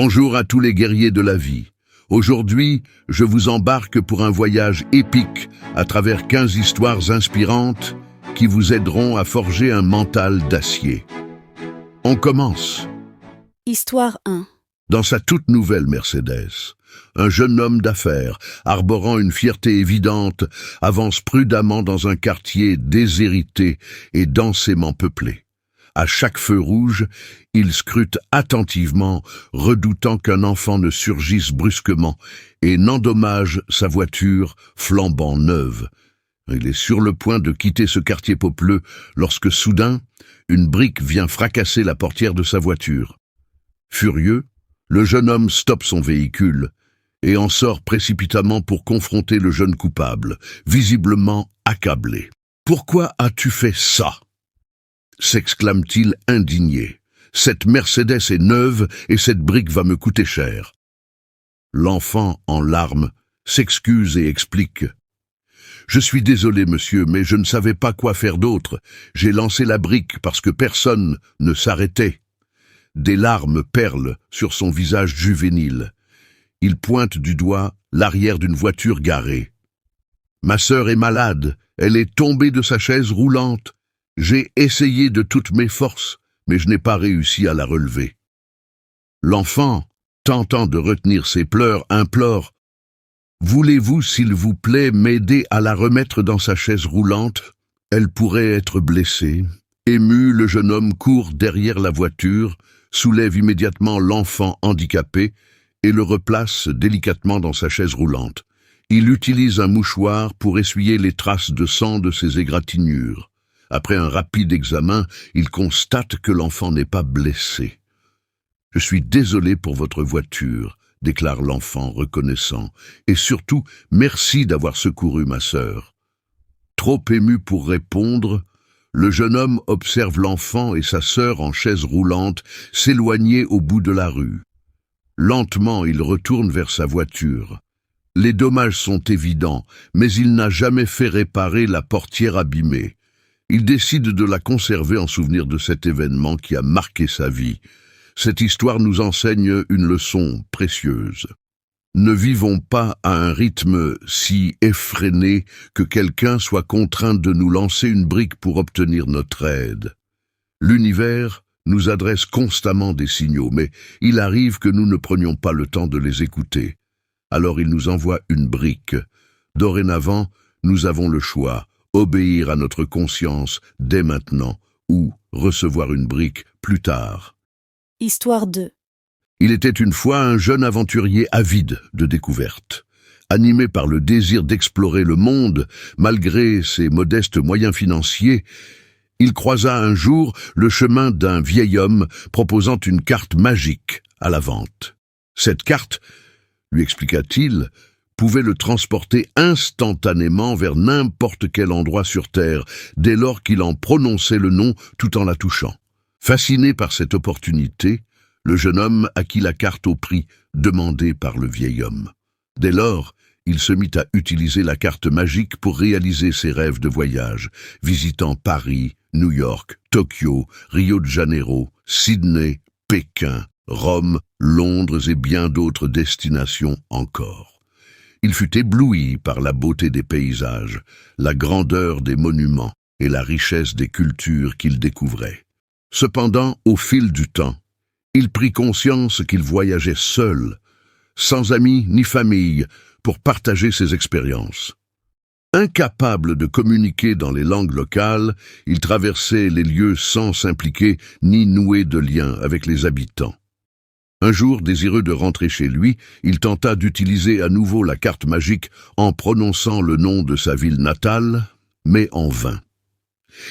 Bonjour à tous les guerriers de la vie. Aujourd'hui, je vous embarque pour un voyage épique à travers 15 histoires inspirantes qui vous aideront à forger un mental d'acier. On commence. Histoire 1. Dans sa toute nouvelle Mercedes, un jeune homme d'affaires, arborant une fierté évidente, avance prudemment dans un quartier déshérité et densément peuplé. À chaque feu rouge, il scrute attentivement, redoutant qu'un enfant ne surgisse brusquement et n'endommage sa voiture flambant neuve. Il est sur le point de quitter ce quartier populeux lorsque soudain, une brique vient fracasser la portière de sa voiture. Furieux, le jeune homme stoppe son véhicule et en sort précipitamment pour confronter le jeune coupable, visiblement accablé. « Pourquoi as-tu fait ça ?» s'exclame-t-il indigné. « Cette Mercedes est neuve et cette brique va me coûter cher. » L'enfant, en larmes, s'excuse et explique. « Je suis désolé, monsieur, mais je ne savais pas quoi faire d'autre. J'ai lancé la brique parce que personne ne s'arrêtait. » Des larmes perlent sur son visage juvénile. Il pointe du doigt l'arrière d'une voiture garée. « Ma sœur est malade, elle est tombée de sa chaise roulante. J'ai essayé de toutes mes forces, mais je n'ai pas réussi à la relever. » L'enfant, tentant de retenir ses pleurs, implore. « Voulez-vous, s'il vous plaît, m'aider à la remettre dans sa chaise roulante? Elle pourrait être blessée. » Ému, le jeune homme court derrière la voiture, soulève immédiatement l'enfant handicapé et le replace délicatement dans sa chaise roulante. Il utilise un mouchoir pour essuyer les traces de sang de ses égratignures. Après un rapide examen, il constate que l'enfant n'est pas blessé. « Je suis désolé pour votre voiture », déclare l'enfant reconnaissant, « et surtout, merci d'avoir secouru ma sœur. » Trop ému pour répondre, le jeune homme observe l'enfant et sa sœur en chaise roulante s'éloigner au bout de la rue. Lentement, il retourne vers sa voiture. Les dommages sont évidents, mais il n'a jamais fait réparer la portière abîmée. Il décide de la conserver en souvenir de cet événement qui a marqué sa vie. Cette histoire nous enseigne une leçon précieuse. Ne vivons pas à un rythme si effréné que quelqu'un soit contraint de nous lancer une brique pour obtenir notre aide. L'univers nous adresse constamment des signaux, mais il arrive que nous ne prenions pas le temps de les écouter. Alors il nous envoie une brique. Dorénavant, nous avons le choix. Obéir à notre conscience dès maintenant ou recevoir une brique plus tard. Histoire 2. Il était une fois un jeune aventurier avide de découvertes. Animé par le désir d'explorer le monde, malgré ses modestes moyens financiers, il croisa un jour le chemin d'un vieil homme proposant une carte magique à la vente. Cette carte, lui expliqua-t-il, pouvait le transporter instantanément vers n'importe quel endroit sur Terre, dès lors qu'il en prononçait le nom tout en la touchant. Fasciné par cette opportunité, le jeune homme acquit la carte au prix demandé par le vieil homme. Dès lors, il se mit à utiliser la carte magique pour réaliser ses rêves de voyage, visitant Paris, New York, Tokyo, Rio de Janeiro, Sydney, Pékin, Rome, Londres et bien d'autres destinations encore. Il fut ébloui par la beauté des paysages, la grandeur des monuments et la richesse des cultures qu'il découvrait. Cependant, au fil du temps, il prit conscience qu'il voyageait seul, sans amis ni famille, pour partager ses expériences. Incapable de communiquer dans les langues locales, il traversait les lieux sans s'impliquer ni nouer de lien avec les habitants. Un jour, désireux de rentrer chez lui, il tenta d'utiliser à nouveau la carte magique en prononçant le nom de sa ville natale, mais en vain.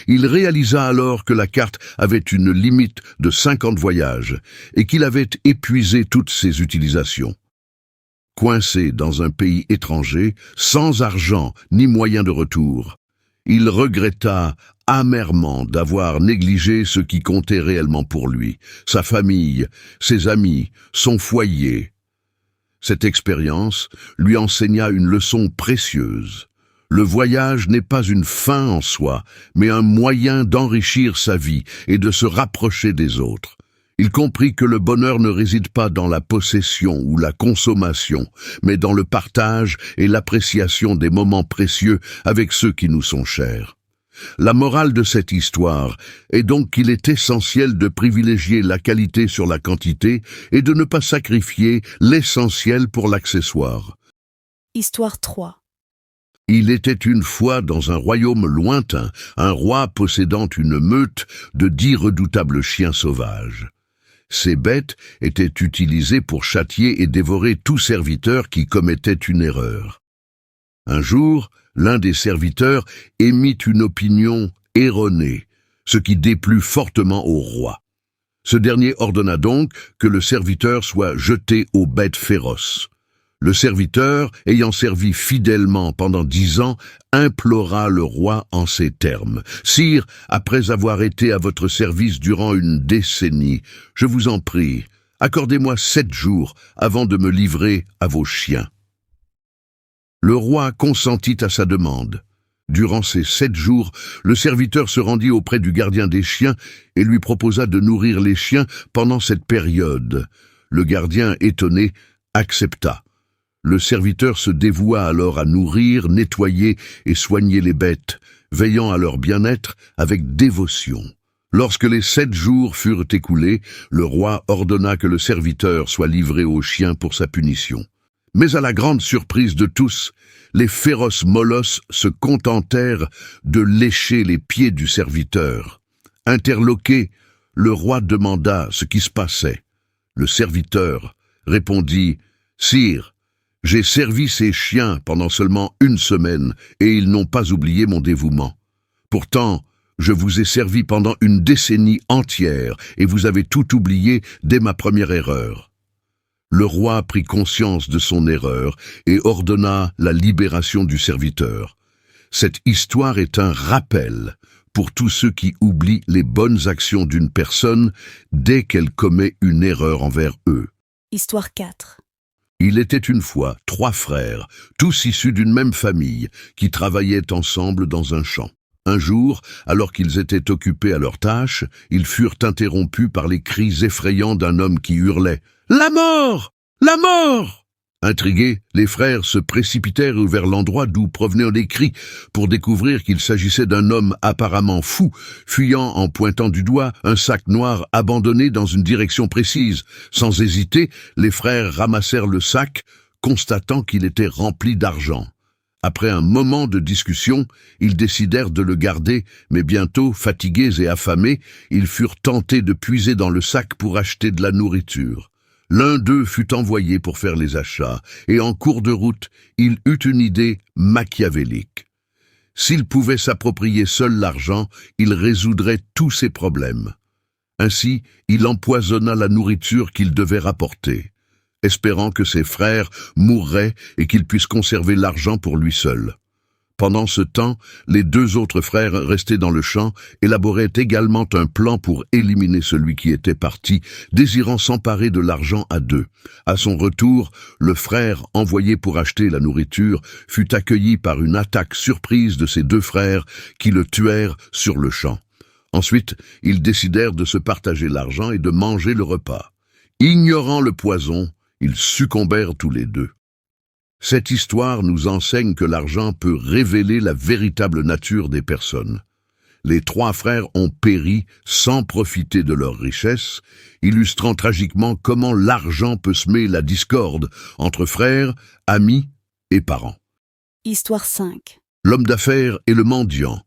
Il réalisa alors que la carte avait une limite de 50 voyages et qu'il avait épuisé toutes ses utilisations. Coincé dans un pays étranger, sans argent ni moyen de retour, il regretta amèrement d'avoir négligé ce qui comptait réellement pour lui, sa famille, ses amis, son foyer. Cette expérience lui enseigna une leçon précieuse. Le voyage n'est pas une fin en soi, mais un moyen d'enrichir sa vie et de se rapprocher des autres. Il comprit que le bonheur ne réside pas dans la possession ou la consommation, mais dans le partage et l'appréciation des moments précieux avec ceux qui nous sont chers. La morale de cette histoire est donc qu'il est essentiel de privilégier la qualité sur la quantité et de ne pas sacrifier l'essentiel pour l'accessoire. Histoire 3. Il était une fois dans un royaume lointain, un roi possédant une meute de 10 redoutables chiens sauvages. Ces bêtes étaient utilisées pour châtier et dévorer tout serviteur qui commettait une erreur. Un jour, l'un des serviteurs émit une opinion erronée, ce qui déplut fortement au roi. Ce dernier ordonna donc que le serviteur soit jeté aux bêtes féroces. Le serviteur, ayant servi fidèlement pendant 10 ans, implora le roi en ces termes. « Sire, après avoir été à votre service durant une décennie, je vous en prie, accordez-moi 7 jours avant de me livrer à vos chiens. » Le roi consentit à sa demande. Durant ces 7 jours, le serviteur se rendit auprès du gardien des chiens et lui proposa de nourrir les chiens pendant cette période. Le gardien, étonné, accepta. Le serviteur se dévoua alors à nourrir, nettoyer et soigner les bêtes, veillant à leur bien-être avec dévotion. Lorsque les 7 jours furent écoulés, le roi ordonna que le serviteur soit livré aux chiens pour sa punition. Mais à la grande surprise de tous, les féroces molosses se contentèrent de lécher les pieds du serviteur. Interloqué, le roi demanda ce qui se passait. Le serviteur répondit « Sire, j'ai servi ces chiens pendant seulement 1 semaine et ils n'ont pas oublié mon dévouement. Pourtant, je vous ai servi pendant une décennie entière et vous avez tout oublié dès ma première erreur. » Le roi prit conscience de son erreur et ordonna la libération du serviteur. Cette histoire est un rappel pour tous ceux qui oublient les bonnes actions d'une personne dès qu'elle commet une erreur envers eux. Histoire 4. Il était une fois 3 frères, tous issus d'une même famille, qui travaillaient ensemble dans un champ. Un jour, alors qu'ils étaient occupés à leurs tâches, ils furent interrompus par les cris effrayants d'un homme qui hurlait « La mort! La mort !» Intrigués, les frères se précipitèrent vers l'endroit d'où provenaient les cris pour découvrir qu'il s'agissait d'un homme apparemment fou, fuyant en pointant du doigt un sac noir abandonné dans une direction précise. Sans hésiter, les frères ramassèrent le sac, constatant qu'il était rempli d'argent. Après un moment de discussion, ils décidèrent de le garder, mais bientôt, fatigués et affamés, ils furent tentés de puiser dans le sac pour acheter de la nourriture. L'un d'eux fut envoyé pour faire les achats, et en cours de route, il eut une idée machiavélique. S'il pouvait s'approprier seul l'argent, il résoudrait tous ses problèmes. Ainsi, il empoisonna la nourriture qu'il devait rapporter, espérant que ses frères mourraient et qu'il puisse conserver l'argent pour lui seul. Pendant ce temps, les 2 autres frères restés dans le champ élaboraient également un plan pour éliminer celui qui était parti, désirant s'emparer de l'argent à 2. À son retour, le frère envoyé pour acheter la nourriture fut accueilli par une attaque surprise de ses 2 frères qui le tuèrent sur le champ. Ensuite, ils décidèrent de se partager l'argent et de manger le repas. Ignorant le poison, ils succombèrent tous les 2. Cette histoire nous enseigne que l'argent peut révéler la véritable nature des personnes. Les 3 frères ont péri sans profiter de leur richesse, illustrant tragiquement comment l'argent peut semer la discorde entre frères, amis et parents. Histoire 5. L'homme d'affaires et le mendiant.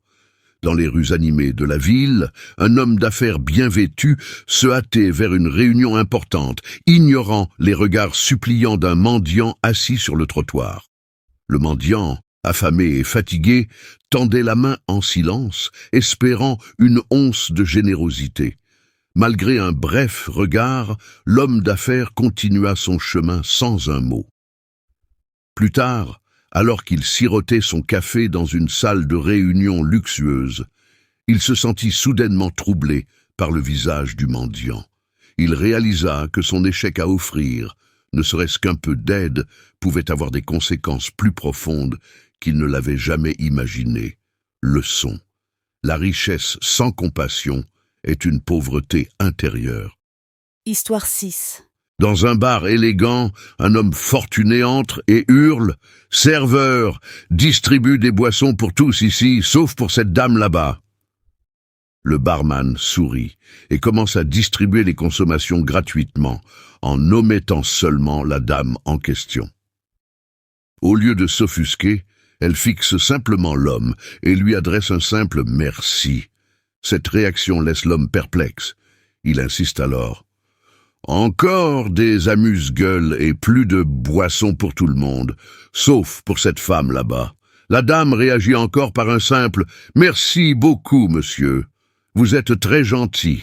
Dans les rues animées de la ville, un homme d'affaires bien vêtu se hâtait vers une réunion importante, ignorant les regards suppliants d'un mendiant assis sur le trottoir. Le mendiant, affamé et fatigué, tendait la main en silence, espérant une once de générosité. Malgré un bref regard, l'homme d'affaires continua son chemin sans un mot. Plus tard, alors qu'il sirotait son café dans une salle de réunion luxueuse, il se sentit soudainement troublé par le visage du mendiant. Il réalisa que son échec à offrir, ne serait-ce qu'un peu d'aide, pouvait avoir des conséquences plus profondes qu'il ne l'avait jamais imaginé. Leçon. La richesse sans compassion est une pauvreté intérieure. Histoire 6. Dans un bar élégant, un homme fortuné entre et hurle « Serveur, distribue des boissons pour tous ici, sauf pour cette dame là-bas ». Le barman sourit et commence à distribuer les consommations gratuitement, en omettant seulement la dame en question. Au lieu de s'offusquer, elle fixe simplement l'homme et lui adresse un simple « merci ». Cette réaction laisse l'homme perplexe. Il insiste alors. Encore des amuse-gueules et plus de boissons pour tout le monde, sauf pour cette femme là-bas. La dame réagit encore par un simple « Merci beaucoup, monsieur. Vous êtes très gentil ».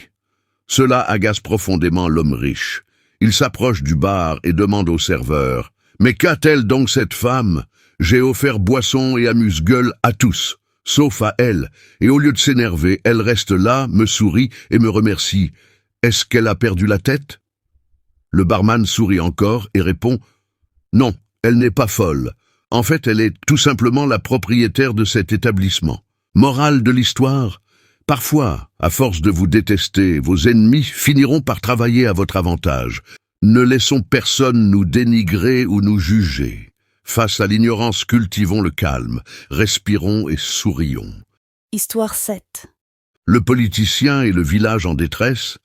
Cela agace profondément l'homme riche. Il s'approche du bar et demande au serveur « Mais qu'a-t-elle donc cette femme? J'ai offert boissons et amuse-gueules à tous, sauf à elle, et au lieu de s'énerver, elle reste là, me sourit et me remercie. Est-ce qu'elle a perdu la tête ?» Le barman sourit encore et répond « Non, elle n'est pas folle. En fait, elle est tout simplement la propriétaire de cet établissement. » Morale de l'histoire, parfois, à force de vous détester, vos ennemis finiront par travailler à votre avantage. Ne laissons personne nous dénigrer ou nous juger. Face à l'ignorance, cultivons le calme, respirons et sourions. Histoire 7. Le politicien et le village en détresse.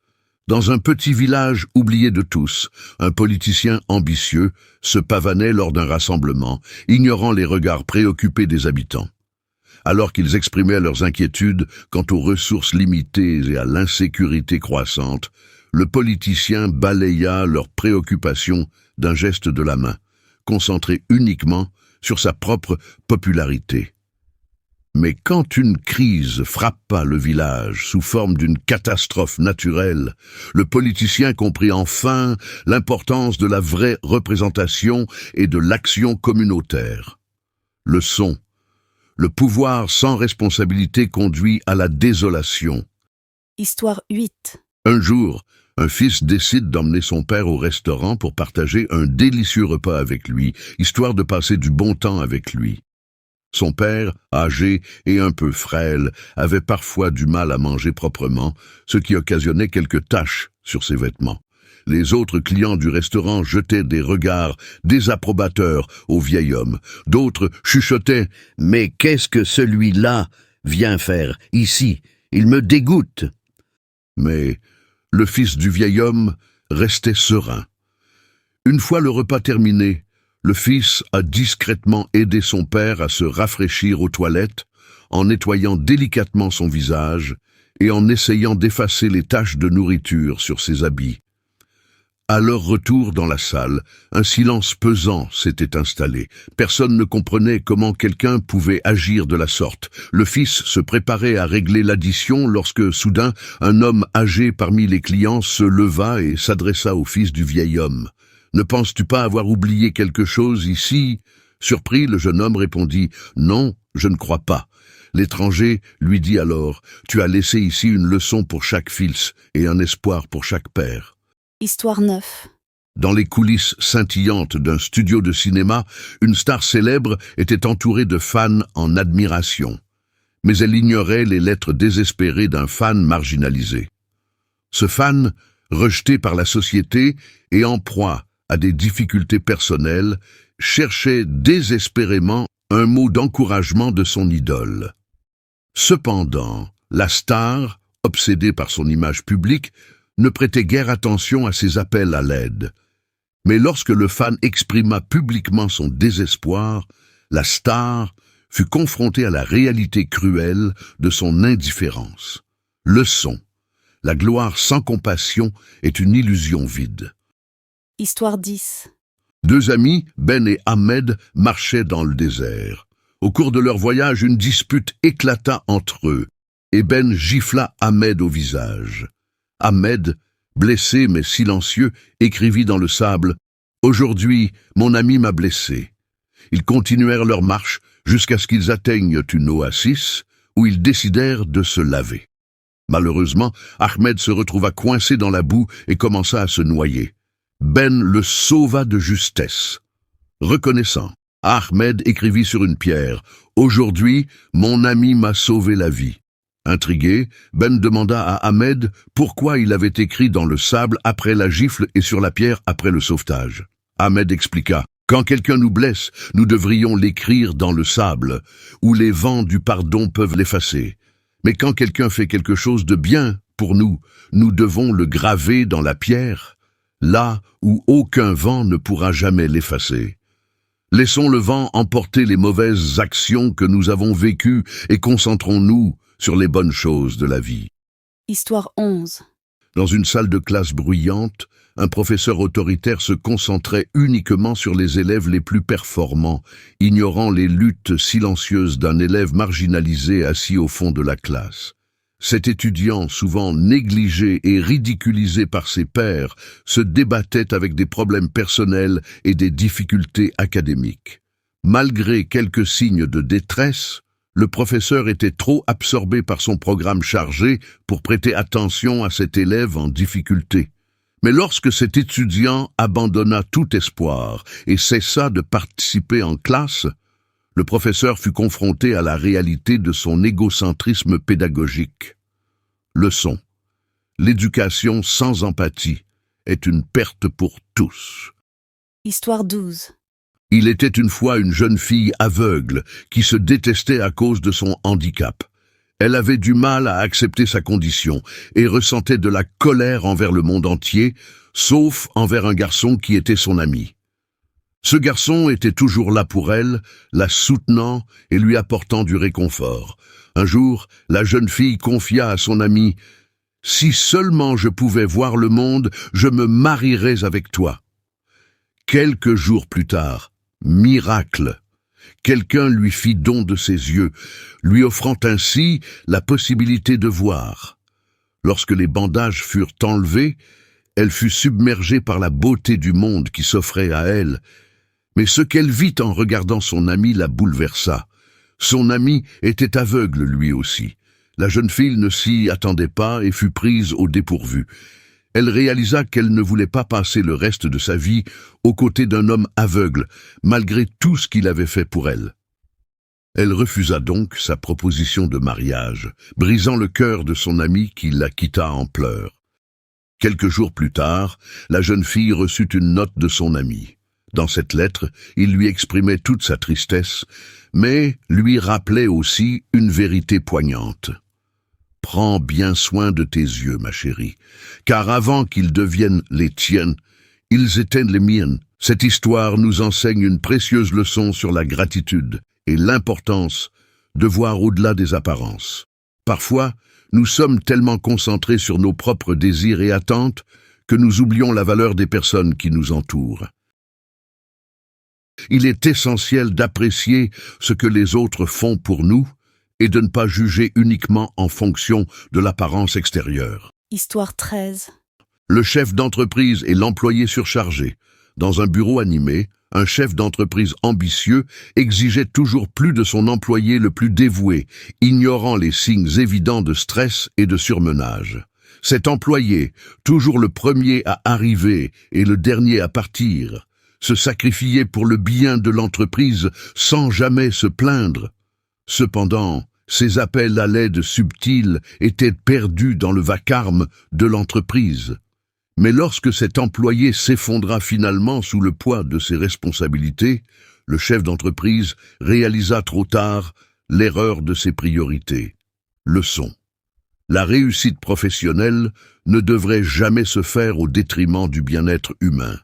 Dans un petit village oublié de tous, un politicien ambitieux se pavanait lors d'un rassemblement, ignorant les regards préoccupés des habitants. Alors qu'ils exprimaient leurs inquiétudes quant aux ressources limitées et à l'insécurité croissante, le politicien balaya leurs préoccupations d'un geste de la main, concentré uniquement sur sa propre popularité. Mais quand une crise frappa le village sous forme d'une catastrophe naturelle, le politicien comprit enfin l'importance de la vraie représentation et de l'action communautaire. Leçon. Le pouvoir sans responsabilité conduit à la désolation. Histoire 8. Un jour, un fils décide d'emmener son père au restaurant pour partager un délicieux repas avec lui, histoire de passer du bon temps avec lui. Son père, âgé et un peu frêle, avait parfois du mal à manger proprement, ce qui occasionnait quelques taches sur ses vêtements. Les autres clients du restaurant jetaient des regards désapprobateurs au vieil homme. D'autres chuchotaient « Mais qu'est-ce que celui-là vient faire ici? Il me dégoûte !» Mais le fils du vieil homme restait serein. Une fois le repas terminé, le fils a discrètement aidé son père à se rafraîchir aux toilettes, en nettoyant délicatement son visage et en essayant d'effacer les taches de nourriture sur ses habits. À leur retour dans la salle, un silence pesant s'était installé. Personne ne comprenait comment quelqu'un pouvait agir de la sorte. Le fils se préparait à régler l'addition lorsque, soudain, un homme âgé parmi les clients se leva et s'adressa au fils du vieil homme. « Ne penses-tu pas avoir oublié quelque chose ici ?» Surpris, le jeune homme répondit « Non, je ne crois pas. » L'étranger lui dit alors « Tu as laissé ici une leçon pour chaque fils et un espoir pour chaque père. » Histoire 9. Dans les coulisses scintillantes d'un studio de cinéma, une star célèbre était entourée de fans en admiration. Mais elle ignorait les lettres désespérées d'un fan marginalisé. Ce fan, rejeté par la société et en proie à des difficultés personnelles, cherchait désespérément un mot d'encouragement de son idole. Cependant, la star, obsédée par son image publique, ne prêtait guère attention à ses appels à l'aide. Mais lorsque le fan exprima publiquement son désespoir, la star fut confrontée à la réalité cruelle de son indifférence. Leçon. La gloire sans compassion est une illusion vide. Histoire 10. Deux amis, Ben et Ahmed, marchaient dans le désert. Au cours de leur voyage, une dispute éclata entre eux, et Ben gifla Ahmed au visage. Ahmed, blessé mais silencieux, écrivit dans le sable « Aujourd'hui, mon ami m'a blessé. » Ils continuèrent leur marche jusqu'à ce qu'ils atteignent une oasis où ils décidèrent de se laver. Malheureusement, Ahmed se retrouva coincé dans la boue et commença à se noyer. Ben le sauva de justesse. Reconnaissant, Ahmed écrivit sur une pierre « Aujourd'hui, mon ami m'a sauvé la vie. » Intrigué, Ben demanda à Ahmed pourquoi il avait écrit dans le sable après la gifle et sur la pierre après le sauvetage. Ahmed expliqua: quand quelqu'un nous blesse, nous devrions l'écrire dans le sable, où les vents du pardon peuvent l'effacer. Mais quand quelqu'un fait quelque chose de bien pour nous, nous devons le graver dans la pierre, là où aucun vent ne pourra jamais l'effacer. Laissons le vent emporter les mauvaises actions que nous avons vécues et concentrons-nous sur les bonnes choses de la vie. Histoire 11. Dans une salle de classe bruyante, un professeur autoritaire se concentrait uniquement sur les élèves les plus performants, ignorant les luttes silencieuses d'un élève marginalisé assis au fond de la classe. Cet étudiant, souvent négligé et ridiculisé par ses pairs, se débattait avec des problèmes personnels et des difficultés académiques. Malgré quelques signes de détresse, le professeur était trop absorbé par son programme chargé pour prêter attention à cet élève en difficulté. Mais lorsque cet étudiant abandonna tout espoir et cessa de participer en classe, le professeur fut confronté à la réalité de son égocentrisme pédagogique. Leçon: l'éducation sans empathie est une perte pour tous. Histoire 12. Il était une fois une jeune fille aveugle qui se détestait à cause de son handicap. Elle avait du mal à accepter sa condition et ressentait de la colère envers le monde entier, sauf envers un garçon qui était son ami. Ce garçon était toujours là pour elle, la soutenant et lui apportant du réconfort. Un jour, la jeune fille confia à son ami: « Si seulement je pouvais voir le monde, je me marierais avec toi. » Quelques jours plus tard, miracle, quelqu'un lui fit don de ses yeux, lui offrant ainsi la possibilité de voir. Lorsque les bandages furent enlevés, elle fut submergée par la beauté du monde qui s'offrait à elle. Mais ce qu'elle vit en regardant son ami la bouleversa. Son ami était aveugle lui aussi. La jeune fille ne s'y attendait pas et fut prise au dépourvu. Elle réalisa qu'elle ne voulait pas passer le reste de sa vie aux côtés d'un homme aveugle, malgré tout ce qu'il avait fait pour elle. Elle refusa donc sa proposition de mariage, brisant le cœur de son ami qui la quitta en pleurs. Quelques jours plus tard, la jeune fille reçut une note de son ami. Dans cette lettre, il lui exprimait toute sa tristesse, mais lui rappelait aussi une vérité poignante. « Prends bien soin de tes yeux, ma chérie, car avant qu'ils deviennent les tiennes, ils étaient les miennes. Cette histoire nous enseigne une précieuse leçon sur la gratitude et l'importance de voir au-delà des apparences. Parfois, nous sommes tellement concentrés sur nos propres désirs et attentes que nous oublions la valeur des personnes qui nous entourent. Il est essentiel d'apprécier ce que les autres font pour nous et de ne pas juger uniquement en fonction de l'apparence extérieure. Histoire 13. Le chef d'entreprise et l'employé surchargé. Dans un bureau animé, un chef d'entreprise ambitieux exigeait toujours plus de son employé le plus dévoué, ignorant les signes évidents de stress et de surmenage. Cet employé, toujours le premier à arriver et le dernier à partir, se sacrifiait pour le bien de l'entreprise sans jamais se plaindre. Cependant, ses appels à l'aide subtile étaient perdus dans le vacarme de l'entreprise. Mais lorsque cet employé s'effondra finalement sous le poids de ses responsabilités, le chef d'entreprise réalisa trop tard l'erreur de ses priorités. Leçon: la réussite professionnelle ne devrait jamais se faire au détriment du bien-être humain.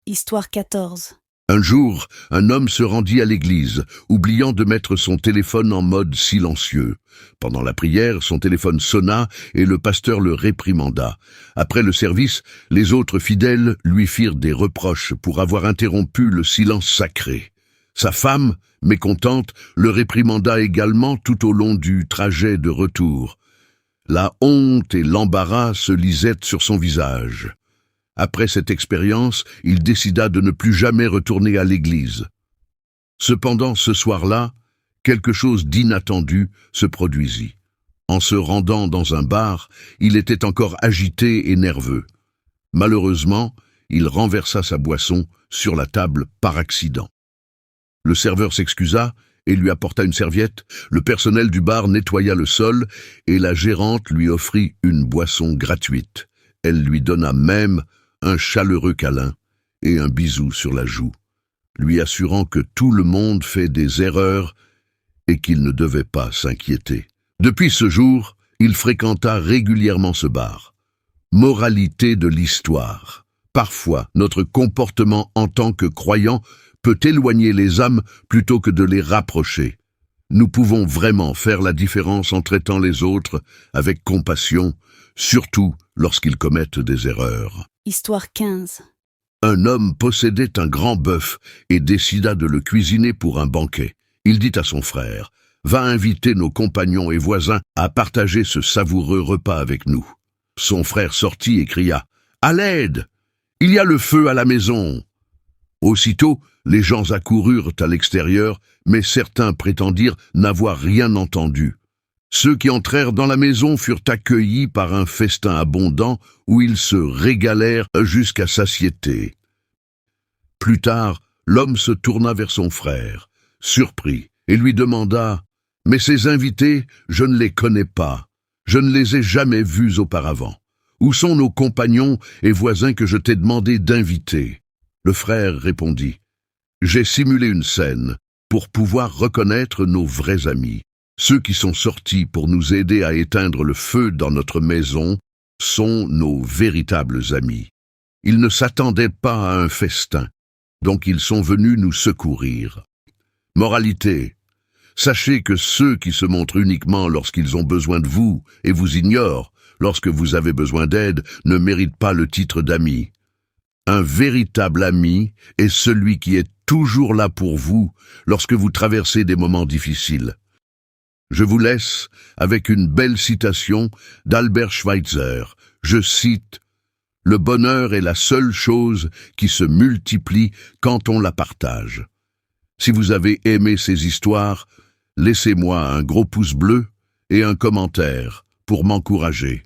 Histoire 14. Un jour, un homme se rendit à l'église, oubliant de mettre son téléphone en mode silencieux. Pendant la prière, son téléphone sonna et le pasteur le réprimanda. Après le service, les autres fidèles lui firent des reproches pour avoir interrompu le silence sacré. Sa femme, mécontente, le réprimanda également tout au long du trajet de retour. La honte et l'embarras se lisaient sur son visage. Après cette expérience, il décida de ne plus jamais retourner à l'église. Cependant, ce soir-là, quelque chose d'inattendu se produisit. En se rendant dans un bar, il était encore agité et nerveux. Malheureusement, il renversa sa boisson sur la table par accident. Le serveur s'excusa et lui apporta une serviette. Le personnel du bar nettoya le sol et la gérante lui offrit une boisson gratuite. Elle lui donna même un chaleureux câlin et un bisou sur la joue, lui assurant que tout le monde fait des erreurs et qu'il ne devait pas s'inquiéter. Depuis ce jour, il fréquenta régulièrement ce bar. Moralité de l'histoire. Parfois, notre comportement en tant que croyants peut éloigner les âmes plutôt que de les rapprocher. Nous pouvons vraiment faire la différence en traitant les autres avec compassion, surtout lorsqu'ils commettent des erreurs. Histoire 15. Un homme possédait un grand bœuf et décida de le cuisiner pour un banquet. Il dit à son frère: « Va inviter nos compagnons et voisins à partager ce savoureux repas avec nous. » Son frère sortit et cria: « À l'aide! Il y a le feu à la maison !» Aussitôt, les gens accoururent à l'extérieur, mais certains prétendirent n'avoir rien entendu. Ceux qui entrèrent dans la maison furent accueillis par un festin abondant où ils se régalèrent jusqu'à satiété. Plus tard, l'homme se tourna vers son frère, surpris, et lui demanda: « Mais ces invités, je ne les connais pas. Je ne les ai jamais vus auparavant. Où sont nos compagnons et voisins que je t'ai demandé d'inviter ?» Le frère répondit: « J'ai simulé une scène pour pouvoir reconnaître nos vrais amis. Ceux qui sont sortis pour nous aider à éteindre le feu dans notre maison sont nos véritables amis. Ils ne s'attendaient pas à un festin, donc ils sont venus nous secourir. Moralité: sachez que ceux qui se montrent uniquement lorsqu'ils ont besoin de vous et vous ignorent lorsque vous avez besoin d'aide ne méritent pas le titre d'ami. Un véritable ami est celui qui est toujours là pour vous lorsque vous traversez des moments difficiles. » Je vous laisse avec une belle citation d'Albert Schweitzer. Je cite: « Le bonheur est la seule chose qui se multiplie quand on la partage. » Si vous avez aimé ces histoires, laissez-moi un gros pouce bleu et un commentaire pour m'encourager.